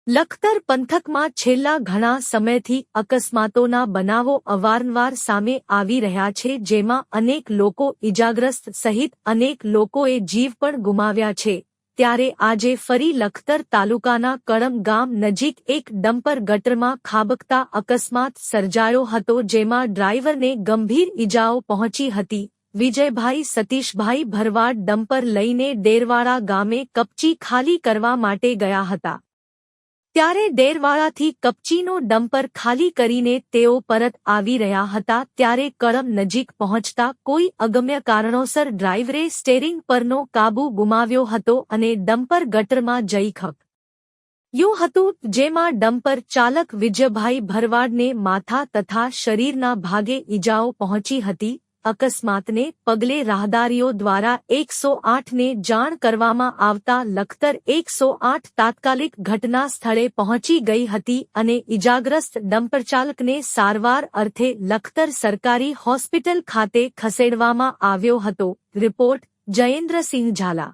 લખતર પંથકમાં છેલ્લા ઘણા સમયથી અકસ્માતોના બનાવો અવારનવાર સામે આવી રહ્યા છે, જેમાં અનેક લોકો ઇજાગ્રસ્ત સહિત અનેક લોકોએ જીવ પણ ગુમાવ્યા છે। ત્યારે આજે ફરી લખતર તાલુકાના કળમ ગામ નજીક એક ડમ્પર ગટરમાં ખાબકતા અકસ્માત સર્જાયો હતો, જેમાં ડ્રાઈવરને ગંભીર ઇજાઓ પહોંચી હતી। વિજયભાઈ સતીશભાઈ ભરવાડ ડમ્પર લઈને ડેરવાડા ગામે કપચી ખાલી કરવા માટે ગયા હતા। ત્યારે ડેરવાડાથી કપચીનો ડમ્પર ખાલી કરીને તેઓ પરત આવી રહ્યા હતા, ત્યારે કળમ નજીક પહોંચતા કોઈ અગમ્ય કારણોસર ડ્રાઈવરે સ્ટેરિંગ પરનો કાબુ ગુમાવ્યો હતો અને ડમ્પર ગટરમાં જઈ ખપયું હતું, જેમાં ડમ્પર ચાલક વિજયભાઈ ભરવાડને માથા તથા શરીરના ભાગે ઇજાઓ પહોંચી હતી। અકસ્માતને પગલે રાહદારીઓ દ્વારા 108ને જાણ કરવામાં આવતા લખતર 108 તાત્કાલિક ઘટના સ્થળે પહોંચી ગઈ હતી અને ઇજાગ્રસ્ત ડમ્પરચાલકને સારવાર અર્થે લખતર સરકારી હોસ્પિટલ ખાતે ખસેડવામાં આવ્યો હતો। રિપોર્ટ જયેન્દ્રસિંહ ઝાલા।